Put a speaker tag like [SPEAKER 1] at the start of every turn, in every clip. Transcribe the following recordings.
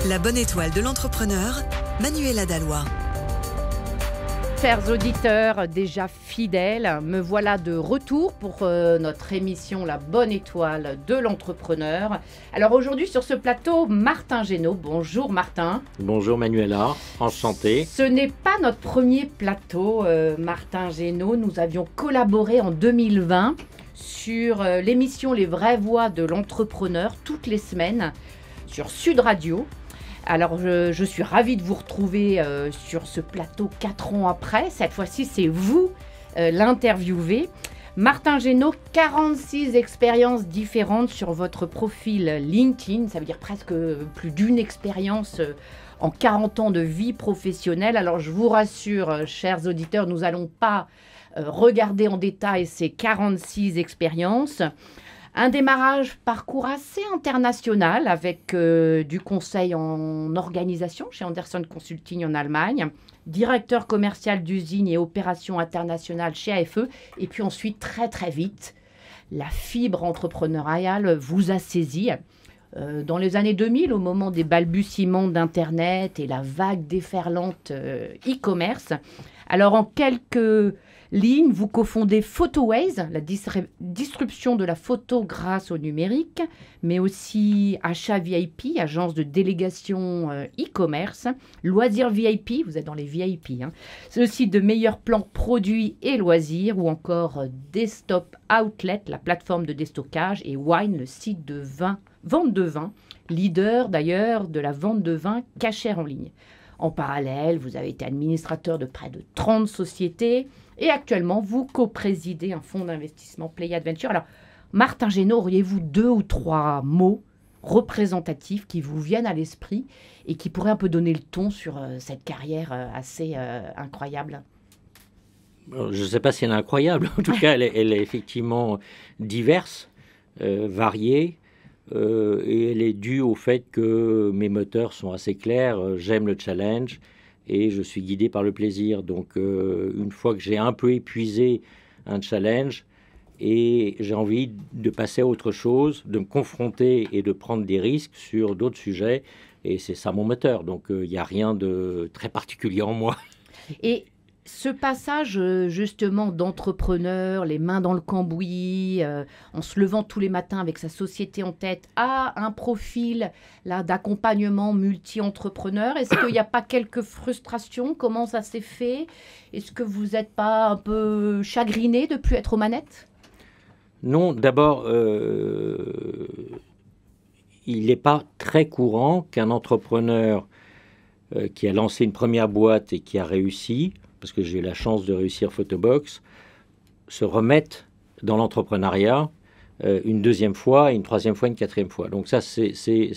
[SPEAKER 1] La bonne étoile de l'entrepreneur, Manuela Dallois.
[SPEAKER 2] Chers auditeurs déjà fidèles, me voilà de retour pour notre émission La Bonne Étoile de l'Entrepreneur. Alors aujourd'hui sur ce plateau, Martin Génaud. Bonjour Martin.
[SPEAKER 3] Bonjour Manuela, enchanté.
[SPEAKER 2] Ce n'est pas notre premier plateau, Martin Génaud. Nous avions collaboré en 2020 sur l'émission Les vraies voix de l'entrepreneur toutes les semaines sur Sud Radio. Alors, je suis ravie de vous retrouver sur ce plateau 4 ans après. Cette fois-ci, c'est vous l'interviewé. Martin Génaud, 46 expériences différentes sur votre profil LinkedIn. Ça veut dire presque plus d'une expérience en 40 ans de vie professionnelle. Alors, je vous rassure, chers auditeurs, nous n'allons pas regarder en détail ces 46 expériences. Un démarrage parcours assez international avec du conseil en organisation chez Anderson Consulting en Allemagne, directeur commercial d'usine et opérations internationales chez AFE. Et puis ensuite, très très vite, la fibre entrepreneuriale vous a saisi. Dans les années 2000, au moment des balbutiements d'Internet et la vague déferlante e-commerce. Alors en quelques lignes, vous cofondez Photoways, la distribution de la photo grâce au numérique, mais aussi Achat VIP, agence de délégation e-commerce, Loisirs VIP, vous êtes dans les VIP, c'est le site de meilleurs plans produits et loisirs, ou encore Desktop Outlet, la plateforme de déstockage, et Wine, le site de vente de vin, leader d'ailleurs de la vente de vin cachère en ligne. En parallèle, vous avez été administrateur de près de 30 sociétés et actuellement, vous co-présidez un fonds d'investissement Pléiades Venture. Alors, Martin Génaud, auriez-vous 2 ou 3 mots représentatifs qui vous viennent à l'esprit et qui pourraient un peu donner le ton sur cette carrière assez incroyable ?
[SPEAKER 3] Je ne sais pas si elle est incroyable. En tout cas, elle est effectivement diverse, variée. Et elle est due au fait que mes moteurs sont assez clairs. J'aime le challenge et je suis guidé par le plaisir. Donc, une fois que j'ai un peu épuisé un challenge et j'ai envie de passer à autre chose, de me confronter et de prendre des risques sur d'autres sujets, et c'est ça mon moteur. Donc, il n'y a rien de très particulier en moi.
[SPEAKER 2] Et ce passage justement d'entrepreneur, les mains dans le cambouis, en se levant tous les matins avec sa société en tête, à un profil là d'accompagnement multi-entrepreneur, est-ce qu'il n'y a pas quelques frustrations ? Comment ça s'est fait ? Est-ce que vous n'êtes pas un peu chagriné de ne plus être aux manettes ?
[SPEAKER 3] Non, d'abord, il n'est pas très courant qu'un entrepreneur qui a lancé une première boîte et qui a réussi, parce que j'ai eu la chance de réussir Photobox, se remettre dans l'entrepreneuriat une deuxième fois, une troisième fois, une quatrième fois. Donc ça, c'est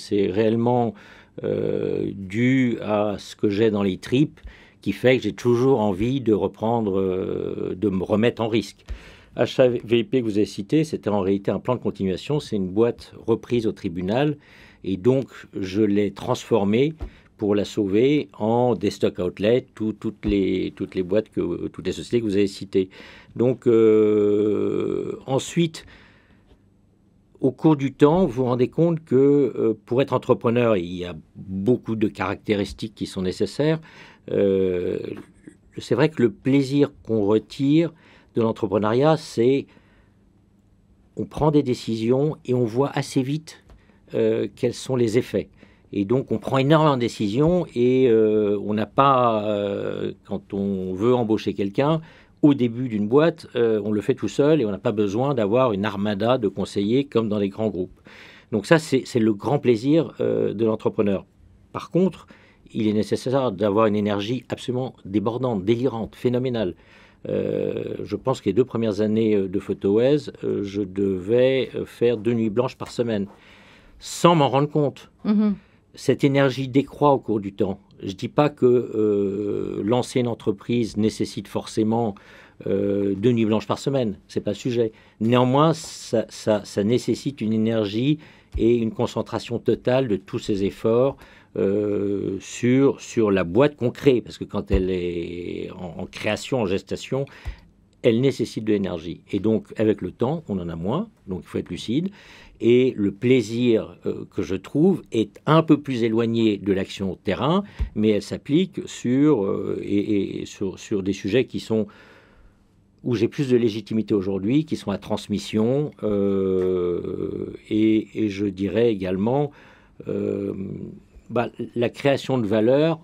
[SPEAKER 3] réellement dû à ce que j'ai dans les tripes, qui fait que j'ai toujours envie de reprendre, de me remettre en risque. Achat VIP que vous avez cité, c'était en réalité un plan de continuation. C'est une boîte reprise au tribunal, et donc je l'ai transformée pour la sauver en Desktop Outlet, toutes les boîtes, toutes les sociétés que vous avez citées. Donc, ensuite, au cours du temps, vous vous rendez compte que pour être entrepreneur, il y a beaucoup de caractéristiques qui sont nécessaires. C'est vrai que le plaisir qu'on retire de l'entrepreneuriat, c'est on prend des décisions et on voit assez vite quels sont les effets. Et donc, on prend énormément de décisions et on n'a pas, quand on veut embaucher quelqu'un, au début d'une boîte, on le fait tout seul et on n'a pas besoin d'avoir une armada de conseillers comme dans les grands groupes. Donc ça, c'est le grand plaisir de l'entrepreneur. Par contre, il est nécessaire d'avoir une énergie absolument débordante, délirante, phénoménale. Je pense que les 2 premières années de Photoways, je devais faire 2 nuits blanches par semaine, sans m'en rendre compte. Cette énergie décroît au cours du temps. Je ne dis pas que lancer une entreprise nécessite forcément 2 nuits blanches par semaine. Ce n'est pas le sujet. Néanmoins, ça nécessite une énergie et une concentration totale de tous ces efforts sur la boîte qu'on crée. Parce que quand elle est en création, en gestation, elle nécessite de l'énergie. Et donc, avec le temps, on en a moins, donc il faut être lucide. Et le plaisir que je trouve est un peu plus éloigné de l'action terrain, mais elle s'applique sur des sujets qui sont où j'ai plus de légitimité aujourd'hui, qui sont la transmission, et je dirais également la création de valeur,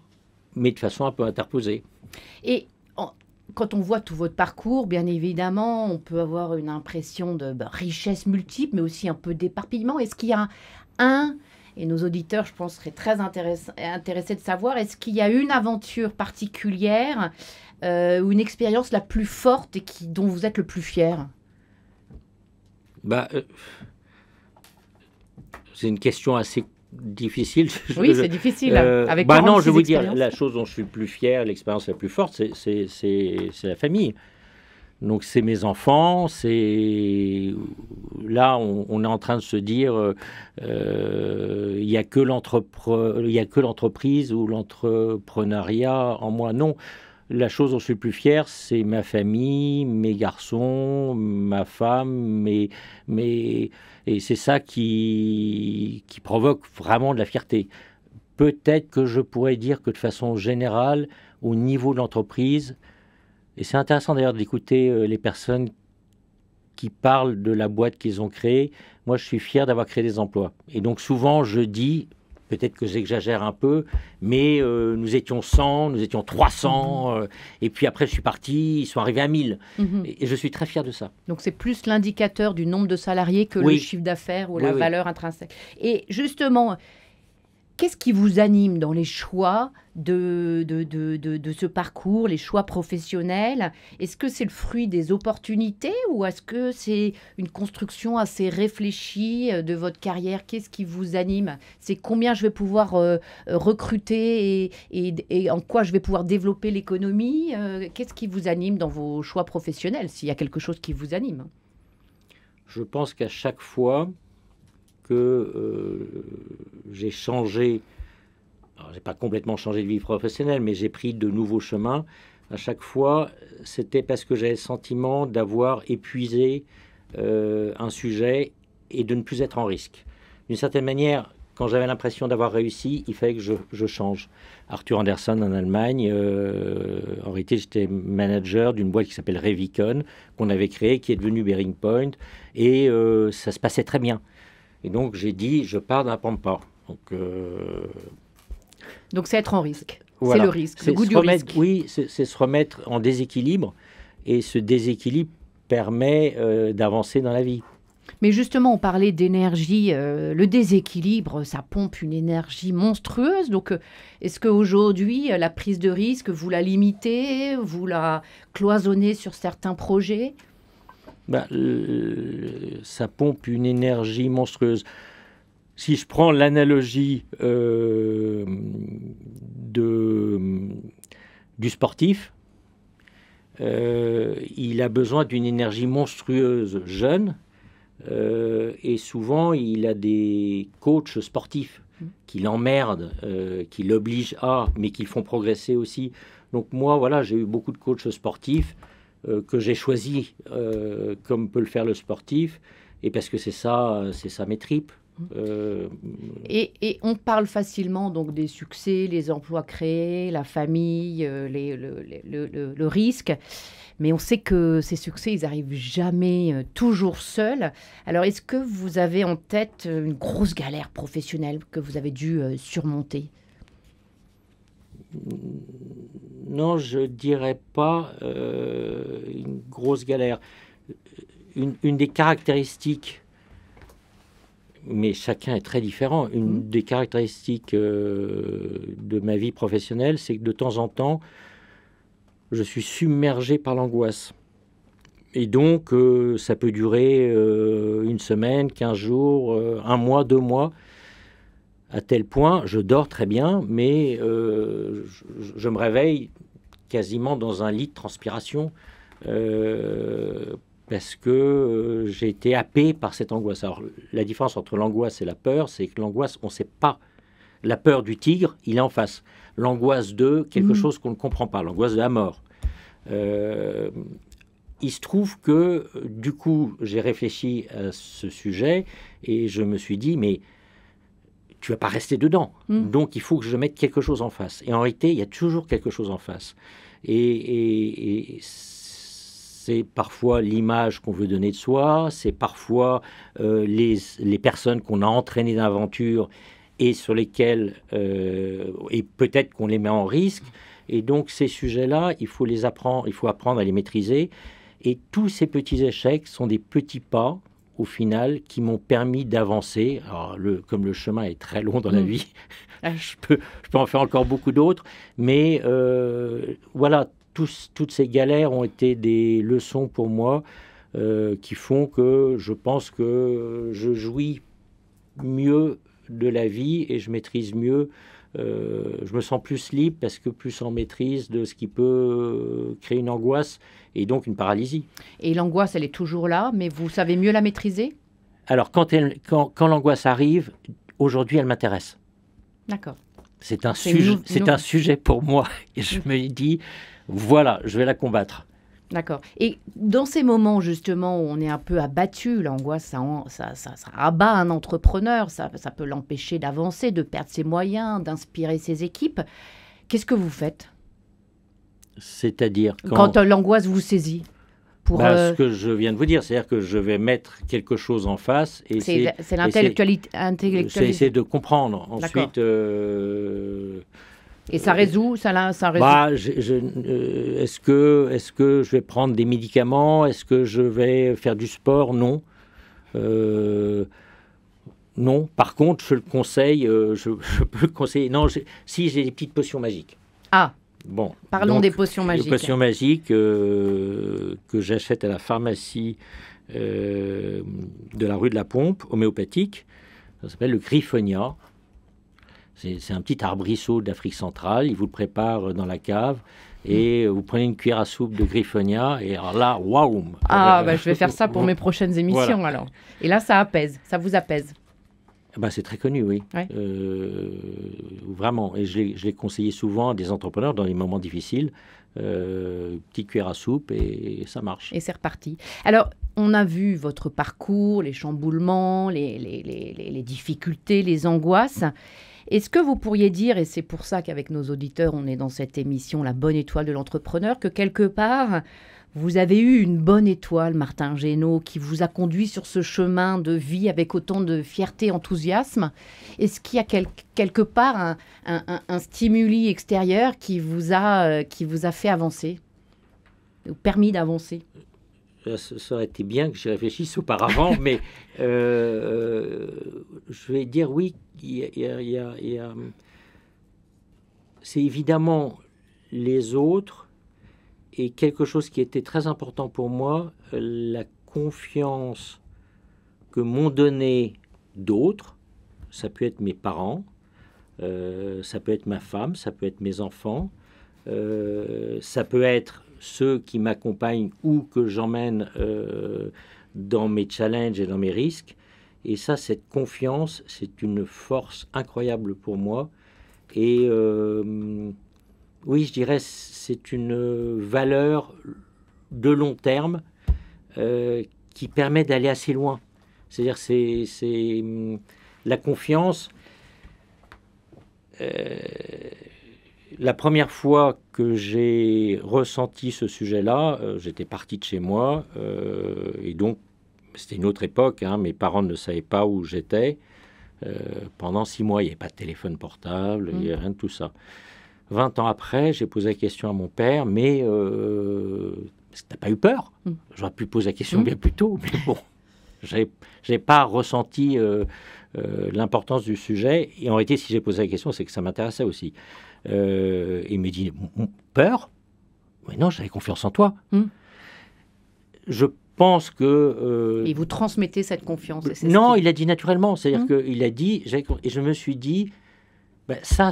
[SPEAKER 3] mais de façon un peu interposée.
[SPEAKER 2] Et quand on voit tout votre parcours, bien évidemment, on peut avoir une impression de richesse multiple, mais aussi un peu d'éparpillement. Est-ce qu'il y a et nos auditeurs, je pense, seraient très intéressés de savoir, est-ce qu'il y a une aventure particulière ou une expérience la plus forte et dont vous êtes le plus fier?
[SPEAKER 3] C'est une question assez difficile.
[SPEAKER 2] Oui, c'est difficile. Avec
[SPEAKER 3] non, je vais vous dire, la chose dont je suis le plus fier, l'expérience la plus forte, c'est la famille. Donc, c'est mes enfants, Là, on est en train de se dire, il n'y a que l'entreprise ou l'entrepreneuriat en moi. Non, la chose dont je suis le plus fier, c'est ma famille, mes garçons, ma femme, et c'est ça qui provoque vraiment de la fierté. Peut-être que je pourrais dire que de façon générale, au niveau de l'entreprise, et c'est intéressant d'ailleurs d'écouter les personnes qui parlent de la boîte qu'ils ont créée. Moi, je suis fier d'avoir créé des emplois. Et donc souvent, je dis, peut-être que j'exagère un peu, mais nous étions 100, nous étions 300, et puis après je suis parti, ils sont arrivés à 1000. Et je suis très fier de ça.
[SPEAKER 2] Donc c'est plus l'indicateur du nombre de salariés que le chiffre d'affaires ou la valeur intrinsèque. Et justement, qu'est-ce qui vous anime dans les choix de ce parcours, les choix professionnels? Est-ce que c'est le fruit des opportunités ou est-ce que c'est une construction assez réfléchie de votre carrière? Qu'est-ce qui vous anime? C'est combien je vais pouvoir recruter et en quoi je vais pouvoir développer l'économie? Qu'est-ce qui vous anime dans vos choix professionnels, s'il y a quelque chose qui vous anime?
[SPEAKER 3] Je pense qu'à chaque fois que j'ai changé, alors j'ai pas complètement changé de vie professionnelle, mais j'ai pris de nouveaux chemins. À chaque fois, c'était parce que j'avais le sentiment d'avoir épuisé un sujet et de ne plus être en risque. D'une certaine manière, quand j'avais l'impression d'avoir réussi, il fallait que je change. Arthur Andersen en Allemagne, en réalité, j'étais manager d'une boîte qui s'appelle Revicon, qu'on avait créée, qui est devenue Bearing Point, et ça se passait très bien. Et donc, j'ai dit, je pars d'un Pampa.
[SPEAKER 2] Donc, c'est être en risque.
[SPEAKER 3] Voilà.
[SPEAKER 2] C'est le risque, le goût du risque.
[SPEAKER 3] Oui, c'est se remettre en déséquilibre. Et ce déséquilibre permet d'avancer dans la vie.
[SPEAKER 2] Mais justement, on parlait d'énergie. Le déséquilibre, ça pompe une énergie monstrueuse. Donc, est-ce qu'aujourd'hui, la prise de risque, vous la limitez, vous la cloisonnez sur certains projets ?
[SPEAKER 3] Ça pompe une énergie monstrueuse. Si je prends l'analogie du sportif, il a besoin d'une énergie monstrueuse jeune, et souvent il a des coachs sportifs qui l'emmerdent, qui l'obligent mais qui le font progresser aussi. Donc moi, voilà, j'ai eu beaucoup de coachs sportifs que j'ai choisi comme peut le faire le sportif, et parce que c'est ça mes tripes.
[SPEAKER 2] Et on parle facilement donc des succès, les emplois créés, la famille, le risque, mais on sait que ces succès, ils n'arrivent jamais toujours seuls. Alors, est-ce que vous avez en tête une grosse galère professionnelle que vous avez dû surmonter ?
[SPEAKER 3] Non, je dirais pas une grosse galère. Une des caractéristiques, mais chacun est très différent, une des caractéristiques de ma vie professionnelle, c'est que de temps en temps, je suis submergé par l'angoisse. Et donc, ça peut durer une semaine, 15 jours, un mois, 2 mois. À tel point, je dors très bien, mais je me réveille quasiment dans un lit de transpiration parce que j'ai été happé par cette angoisse. Alors, la différence entre l'angoisse et la peur, c'est que l'angoisse, on ne sait pas. La peur du tigre, il est en face. L'angoisse de quelque chose qu'on ne comprend pas, l'angoisse de la mort. il se trouve que, du coup, j'ai réfléchi à ce sujet et je me suis dit, mais tu vas pas rester dedans. Donc, il faut que je mette quelque chose en face. Et en réalité, il y a toujours quelque chose en face. Et c'est parfois l'image qu'on veut donner de soi, c'est parfois les personnes qu'on a entraînées d'aventure et sur lesquelles, et peut-être qu'on les met en risque. Et donc, ces sujets-là, il faut apprendre à les maîtriser. Et tous ces petits échecs sont des petits pas, au final, qui m'ont permis d'avancer. Alors, comme le chemin est très long dans la vie, je peux en faire encore beaucoup d'autres. Mais voilà, toutes ces galères ont été des leçons pour moi qui font que je pense que je jouis mieux de la vie et je maîtrise mieux. Je me sens plus libre parce que plus en maîtrise de ce qui peut créer une angoisse et donc une paralysie.
[SPEAKER 2] Et l'angoisse, elle est toujours là, mais vous savez mieux la maîtriser?
[SPEAKER 3] Alors, quand l'angoisse arrive, aujourd'hui, elle m'intéresse.
[SPEAKER 2] D'accord.
[SPEAKER 3] C'est un sujet pour moi. Et je me dis, voilà, je vais la combattre.
[SPEAKER 2] D'accord. Et dans ces moments, justement, où on est un peu abattu, l'angoisse, ça abat un entrepreneur, ça peut l'empêcher d'avancer, de perdre ses moyens, d'inspirer ses équipes. Qu'est-ce que vous faites?
[SPEAKER 3] C'est-à-dire
[SPEAKER 2] quand l'angoisse vous saisit
[SPEAKER 3] ce que je viens de vous dire, c'est-à-dire que je vais mettre quelque chose en face.
[SPEAKER 2] C'est l'intellectualité.
[SPEAKER 3] C'est essayer de comprendre. Ensuite...
[SPEAKER 2] Et ça résout, ça résout.
[SPEAKER 3] Est-ce que je vais prendre des médicaments? Est-ce que je vais faire du sport? Non. Non. Par contre, je le conseille. Je peux le conseiller. Non, si j'ai des petites potions magiques.
[SPEAKER 2] Ah.
[SPEAKER 3] Bon.
[SPEAKER 2] Parlons des potions magiques.
[SPEAKER 3] Des potions magiques que j'achète à la pharmacie de la rue de la Pompe, homéopathique. Ça s'appelle le Griffonia. C'est un petit arbrisseau d'Afrique centrale. Il vous le prépare dans la cave. Et vous prenez une cuillère à soupe de Griffonia. Et alors là, waouh!
[SPEAKER 2] Je vais faire ça pour mes prochaines émissions, voilà. Alors. Et là, ça apaise. Ça vous apaise?
[SPEAKER 3] C'est très connu, oui.
[SPEAKER 2] Ouais.
[SPEAKER 3] Vraiment. Et je l'ai conseillé souvent à des entrepreneurs dans les moments difficiles. Petite cuillère à soupe et ça marche.
[SPEAKER 2] Et c'est reparti. Alors, on a vu votre parcours, les chamboulements, les difficultés, les angoisses. Est-ce que vous pourriez dire, et c'est pour ça qu'avec nos auditeurs, on est dans cette émission La Bonne Étoile de l'Entrepreneur, que quelque part, vous avez eu une bonne étoile, Martin Génaud, qui vous a conduit sur ce chemin de vie avec autant de fierté et enthousiasme? Est-ce qu'il y a quelque part un stimuli extérieur qui vous a fait avancer, ou permis d'avancer?
[SPEAKER 3] Ça aurait été bien que j'y réfléchisse auparavant, mais je vais dire oui, c'est évidemment les autres et quelque chose qui était très important pour moi, la confiance que m'ont donné d'autres. Ça peut être mes parents, ça peut être ma femme, ça peut être mes enfants, ça peut être ceux qui m'accompagnent ou que j'emmène dans mes challenges et dans mes risques. Et ça, cette confiance, c'est une force incroyable pour moi. Et oui, je dirais, c'est une valeur de long terme qui permet d'aller assez loin. C'est-à-dire, c'est la confiance. La première fois que j'ai ressenti ce sujet-là, j'étais parti de chez moi, et donc c'était une autre époque, mes parents ne savaient pas où j'étais. Pendant 6 mois, il n'y avait pas de téléphone portable, il n'y avait rien de tout ça. 20 ans après, j'ai posé la question à mon père, mais t'as pas eu peur? J'aurais pu poser la question bien plus tôt, mais bon, j'avais pas ressenti l'importance du sujet. Et en réalité, si j'ai posé la question, c'est que ça m'intéressait aussi. Il m'a dit, peur? Mais non, j'avais confiance en toi. Je pense que...
[SPEAKER 2] Et vous transmettez cette confiance?
[SPEAKER 3] Non, il a dit naturellement. C'est-à-dire qu'il a dit... Et je me suis dit, ça,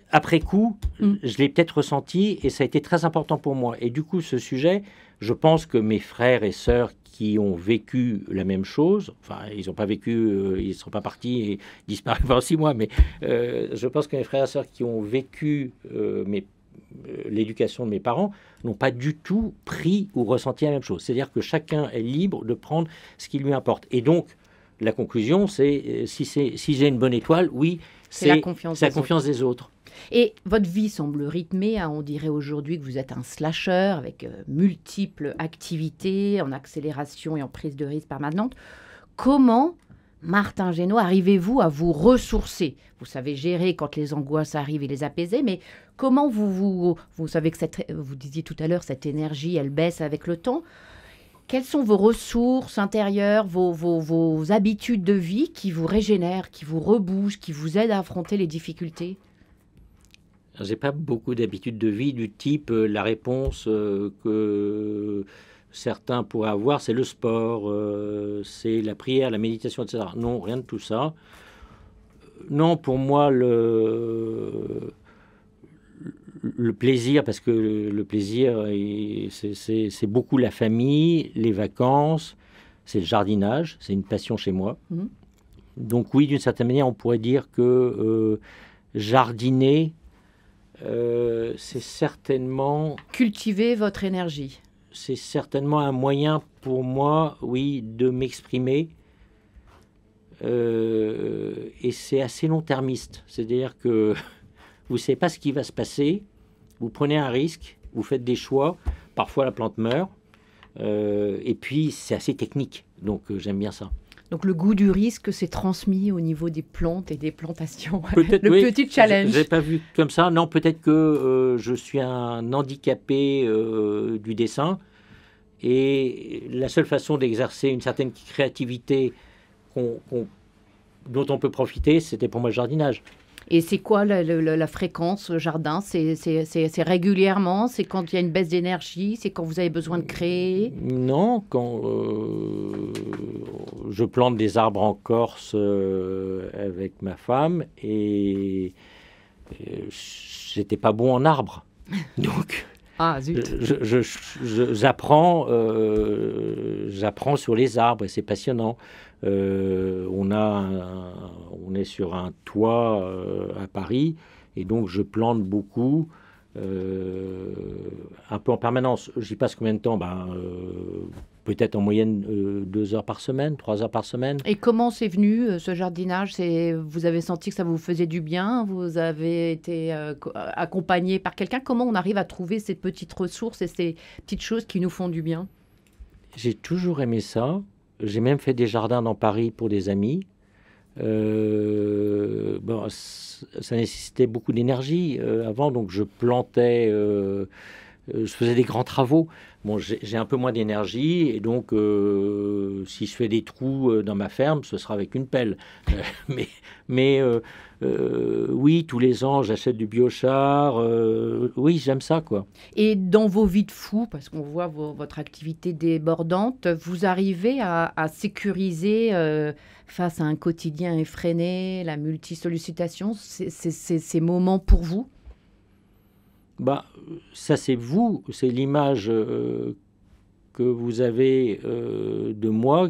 [SPEAKER 3] après coup, je l'ai peut-être ressenti et ça a été très important pour moi. Et du coup, ce sujet, je pense que mes frères et sœurs qui ont vécu la même chose, enfin, ils n'ont pas vécu, ils ne sont pas partis et disparus pendant 6 mois, mais je pense que mes frères et sœurs qui ont vécu l'éducation de mes parents, n'ont pas du tout pris ou ressenti la même chose. C'est-à-dire que chacun est libre de prendre ce qui lui importe. Et donc, la conclusion, c'est si j'ai une bonne étoile, oui, c'est la confiance des autres.
[SPEAKER 2] Et votre vie semble rythmée, hein, on dirait aujourd'hui que vous êtes un slasher avec multiples activités en accélération et en prise de risque permanente. Comment, Martin Génaud, arrivez-vous à vous ressourcer? Vous savez gérer quand les angoisses arrivent et les apaiser, mais comment vous savez que vous disiez tout à l'heure, cette énergie, elle baisse avec le temps. Quelles sont vos ressources intérieures, vos habitudes de vie qui vous régénèrent, qui vous rebougent, qui vous aident à affronter les difficultés?
[SPEAKER 3] Je n'ai pas beaucoup d'habitudes de vie du type la réponse que certains pourraient avoir, c'est le sport, c'est la prière, la méditation, etc. Non, rien de tout ça. Non, pour moi, le plaisir, parce que le plaisir, c'est beaucoup la famille, les vacances, c'est le jardinage, c'est une passion chez moi. Mmh. Donc oui, d'une certaine manière, on pourrait dire que jardiner, c'est certainement...
[SPEAKER 2] Cultiver votre énergie.
[SPEAKER 3] C'est certainement un moyen pour moi, oui, de m'exprimer. Et c'est assez long-termiste. C'est-à-dire que vous ne savez pas ce qui va se passer. Vous prenez un risque, vous faites des choix. Parfois, la plante meurt. Et puis, c'est assez technique. Donc, j'aime bien ça.
[SPEAKER 2] Donc, le goût du risque s'est transmis au niveau des plantes et des plantations.
[SPEAKER 3] Peut-être,
[SPEAKER 2] le
[SPEAKER 3] oui,
[SPEAKER 2] petit challenge.
[SPEAKER 3] Je n'ai pas vu comme ça. Non, peut-être que je suis un handicapé du dessin. Et la seule façon d'exercer une certaine créativité dont on peut profiter, c'était pour moi le jardinage.
[SPEAKER 2] Et c'est quoi la fréquence au jardin? C'est régulièrement? C'est quand il y a une baisse d'énergie? C'est quand vous avez besoin de créer?
[SPEAKER 3] Non, quand je plante des arbres en Corse avec ma femme et j'étais pas bon en arbres. Donc, j'apprends sur les arbres et c'est passionnant. On est sur un toit à Paris et donc je plante beaucoup, un peu en permanence. J'y passe combien de temps? Peut-être en moyenne 2 heures par semaine, 3 heures par semaine.
[SPEAKER 2] Et comment c'est venu ce jardinage? Vous avez senti que ça vous faisait du bien? Vous avez été accompagné par quelqu'un? Comment on arrive à trouver ces petites ressources et ces petites choses qui nous font du bien?
[SPEAKER 3] J'ai toujours aimé ça. J'ai même fait des jardins dans Paris pour des amis. Ça nécessitait beaucoup d'énergie avant, donc je plantais, je faisais des grands travaux. Bon, j'ai un peu moins d'énergie et donc si je fais des trous dans ma ferme, ce sera avec une pelle. Oui, tous les ans, j'achète du biochar. Oui, j'aime ça, quoi.
[SPEAKER 2] Et dans vos vies de fou, parce qu'on voit votre activité débordante, vous arrivez à sécuriser face à un quotidien effréné, la multisollicitation, ces moments pour vous?
[SPEAKER 3] Ça c'est vous, c'est l'image que vous avez de moi,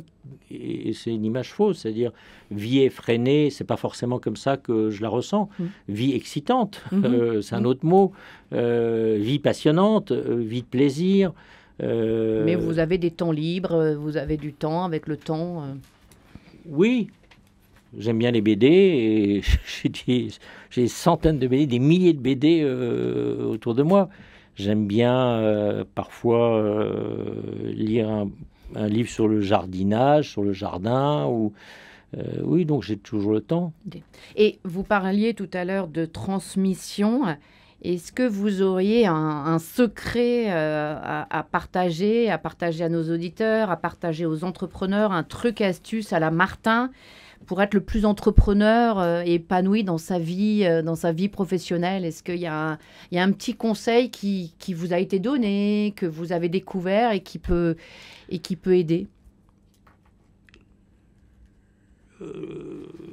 [SPEAKER 3] et c'est une image fausse, c'est-à-dire vie effrénée, c'est pas forcément comme ça que je la ressens. Vie excitante, c'est un autre mot. Vie passionnante, vie de plaisir.
[SPEAKER 2] Mais vous avez des temps libres, vous avez du temps avec le temps.
[SPEAKER 3] Oui. J'aime bien les BD et j'ai des centaines de BD, des milliers de BD autour de moi. J'aime bien parfois lire un livre sur le jardinage, sur le jardin. Oui, donc j'ai toujours le temps.
[SPEAKER 2] Et vous parliez tout à l'heure de transmission. Est-ce que vous auriez un secret à partager à nos auditeurs, à partager aux entrepreneurs, un truc astuce à la Martin pour être le plus entrepreneur et épanoui dans sa vie professionnelle? Est-ce qu'il y a un petit conseil qui vous a été donné, que vous avez découvert et qui peut aider?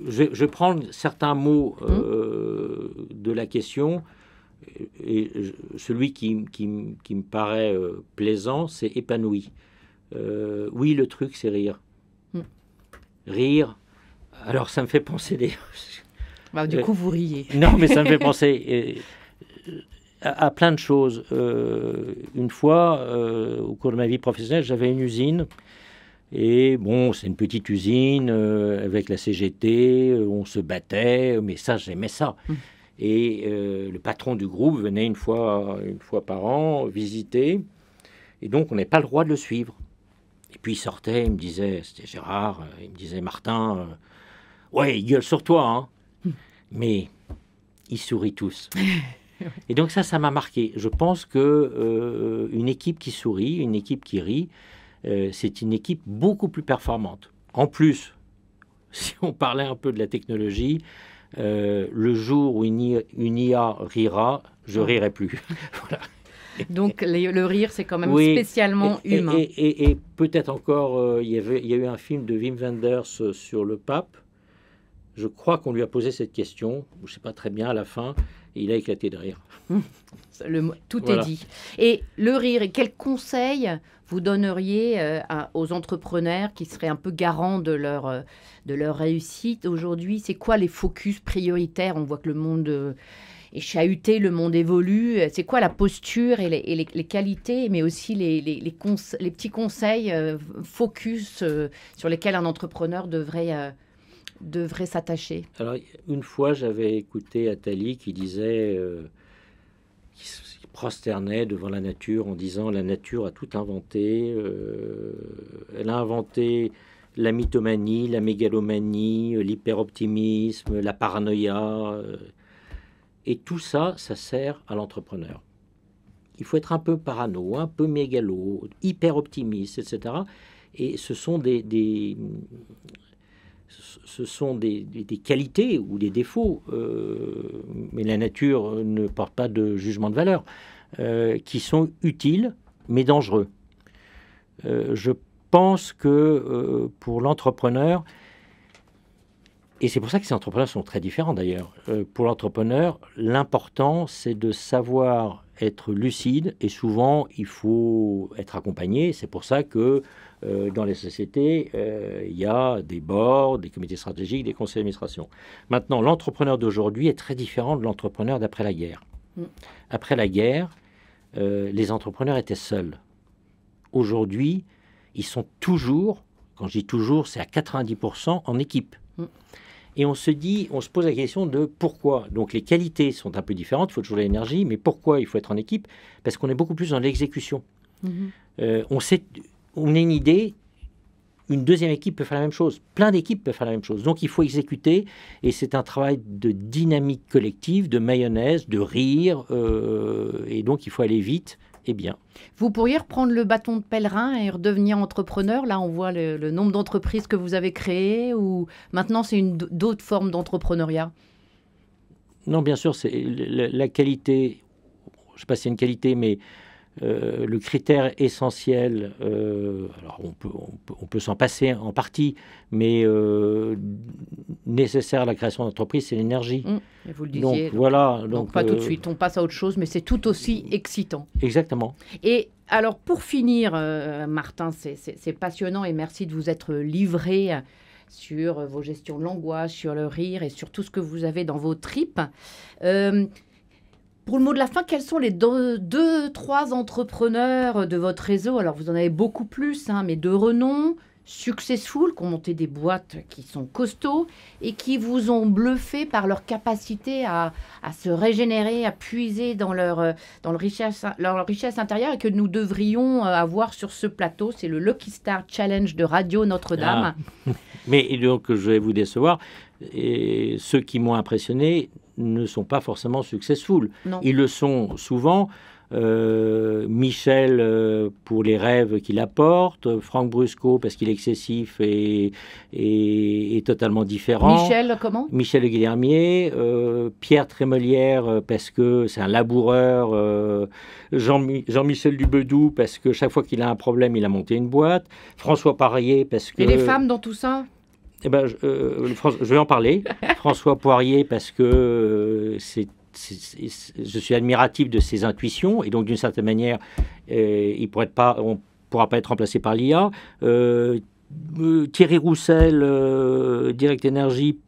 [SPEAKER 3] Je prends certains mots de la question et celui qui me paraît plaisant, c'est épanoui. Oui, le truc, c'est rire. Rire. Alors, ça me fait penser
[SPEAKER 2] du coup, vous riez.
[SPEAKER 3] Non, mais ça me fait penser... à plein de choses. Une fois, au cours de ma vie professionnelle, j'avais une usine. Et bon, c'est une petite usine avec la CGT, on se battait, mais ça, j'aimais ça. Et le patron du groupe venait une fois par an visiter. Et donc, on n'avait pas le droit de le suivre. Et puis, il sortait, il me disait, c'était Gérard, il me disait, Martin, ouais, il gueule sur toi, hein. Mais ils sourient tous. Et donc, ça m'a marqué. Je pense que une équipe qui sourit, une équipe qui rit, c'est une équipe beaucoup plus performante. En plus, si on parlait un peu de la technologie, le jour où une IA rira, je rirai plus. Voilà.
[SPEAKER 2] Donc le rire, c'est quand même
[SPEAKER 3] Oui,
[SPEAKER 2] spécialement humain.
[SPEAKER 3] Et peut-être encore, il y a eu un film de Wim Wenders sur le pape. Je crois qu'on lui a posé cette question, je ne sais pas très bien à la fin, et il a éclaté de rire.
[SPEAKER 2] Tout
[SPEAKER 3] Voilà.
[SPEAKER 2] est dit. Et le rire, et quel conseil vous donneriez aux entrepreneurs qui seraient un peu garants de leur réussite aujourd'hui? C'est quoi les focus prioritaires? On voit que le monde est chahuté, le monde évolue. C'est quoi la posture et les qualités, mais aussi les petits conseils focus sur lesquels un entrepreneur devrait s'attacher?
[SPEAKER 3] Alors, une fois, j'avais écouté Attali qui disait, qui prosternait devant la nature en disant « La nature a tout inventé. Elle a inventé la mythomanie, la mégalomanie, l'hyperoptimisme, la paranoïa. Et tout ça, ça sert à l'entrepreneur. Il faut être un peu parano, un peu mégalo, hyper optimiste, etc. Et ce sont des qualités ou des défauts, mais la nature ne porte pas de jugement de valeur, qui sont utiles mais dangereux. Je pense que pour l'entrepreneur, et c'est pour ça que ces entrepreneurs sont très différents d'ailleurs, pour l'entrepreneur, l'important c'est de savoir être lucide, et souvent il faut être accompagné. C'est pour ça que dans les sociétés, il y a des boards, des comités stratégiques, des conseils d'administration. Maintenant, l'entrepreneur d'aujourd'hui est très différent de l'entrepreneur d'après la guerre. Après la guerre, les entrepreneurs étaient seuls. Aujourd'hui, ils sont toujours, quand je dis toujours, c'est à 90% en équipe. Et on se pose la question de pourquoi. Donc les qualités sont un peu différentes, il faut toujours l'énergie, mais pourquoi il faut être en équipe? Parce qu'on est beaucoup plus dans l'exécution. On a une idée, une deuxième équipe peut faire la même chose, plein d'équipes peuvent faire la même chose. Donc il faut exécuter, et c'est un travail de dynamique collective, de mayonnaise, de rire, et donc il faut aller vite et bien.
[SPEAKER 2] Vous pourriez reprendre le bâton de pèlerin et redevenir entrepreneur? Là, on voit le nombre d'entreprises que vous avez créées, ou maintenant c'est d'autres formes d'entrepreneuriat? Non,
[SPEAKER 3] bien sûr, c'est la qualité. Je ne sais pas si c'est une qualité, mais le critère essentiel, alors on peut s'en passer en partie, mais nécessaire à la création d'entreprise, c'est l'énergie.
[SPEAKER 2] Et vous le disiez.
[SPEAKER 3] Donc, voilà.
[SPEAKER 2] Donc pas tout de suite, on passe à autre chose, mais c'est tout aussi excitant.
[SPEAKER 3] Exactement.
[SPEAKER 2] Et alors, pour finir, Martin, c'est passionnant, et merci de vous être livré sur vos gestions de l'angoisse, sur le rire et sur tout ce que vous avez dans vos tripes. Pour le mot de la fin, quels sont les deux, trois entrepreneurs de votre réseau? Alors, vous en avez beaucoup plus, mais de renom, successful, qui ont monté des boîtes qui sont costauds et qui vous ont bluffé par leur capacité à se régénérer, à puiser dans leur richesse intérieure, et que nous devrions avoir sur ce plateau. C'est le Lucky Star Challenge de Radio Notre-Dame.
[SPEAKER 3] Mais donc, je vais vous décevoir. Et ceux qui m'ont impressionné ne sont pas forcément successful.
[SPEAKER 2] Non.
[SPEAKER 3] Ils le sont souvent. Michel pour les rêves qu'il apporte, Franck Brusco parce qu'il est excessif et totalement différent.
[SPEAKER 2] Michel, comment?
[SPEAKER 3] Michel Le Guilhermier, Pierre Trémolière parce que c'est un laboureur, Jean-Michel Dubedou parce que chaque fois qu'il a un problème, il a monté une boîte, François Poirier parce que...
[SPEAKER 2] Et les femmes dans tout ça?
[SPEAKER 3] Eh ben, je vais en parler. François Poirier parce que je suis admiratif de ses intuitions, et donc d'une certaine manière, on ne pourra pas être remplacé par l'IA. Thierry Roussel, Direct Énergie,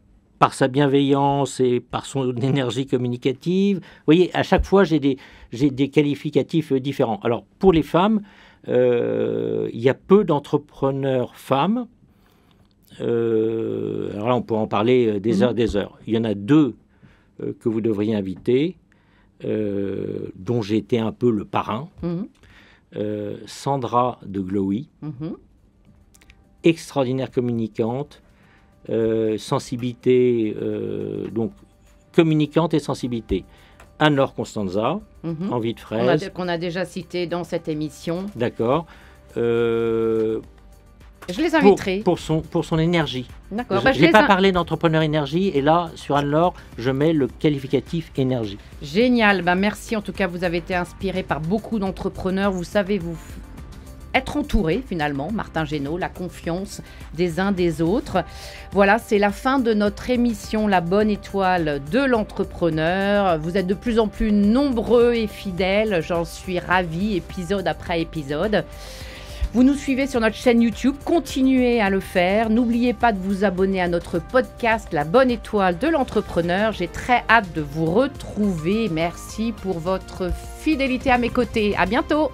[SPEAKER 3] par sa bienveillance et par son énergie communicative. Vous voyez, à chaque fois, j'ai des qualificatifs différents. Alors, pour les femmes, il y a peu d'entrepreneurs femmes. Alors là, on peut en parler des heures, des heures. Il y en a 2 que vous devriez inviter, dont j'ai été un peu le parrain. Sandra de Glowy, extraordinaire communicante, sensibilité, donc communicante et sensibilité. Anne-Laure Constanza, Envie de fraise.
[SPEAKER 2] Qu'on a déjà cité dans cette émission.
[SPEAKER 3] D'accord.
[SPEAKER 2] Je les inviterai.
[SPEAKER 3] Pour son énergie.
[SPEAKER 2] D'accord.
[SPEAKER 3] Je n'ai pas parlé d'entrepreneur énergie, et là, sur Anne-Laure, je mets le qualificatif énergie.
[SPEAKER 2] Génial. Merci. En tout cas, vous avez été inspiré par beaucoup d'entrepreneurs. Vous savez vous être entouré, finalement, Martin Génaud, la confiance des uns des autres. Voilà, c'est la fin de notre émission La Bonne Étoile de l'entrepreneur. Vous êtes de plus en plus nombreux et fidèles. J'en suis ravie, épisode après épisode. Vous nous suivez sur notre chaîne YouTube, continuez à le faire. N'oubliez pas de vous abonner à notre podcast La Bonne Étoile de l'entrepreneur. J'ai très hâte de vous retrouver. Merci pour votre fidélité à mes côtés. À bientôt.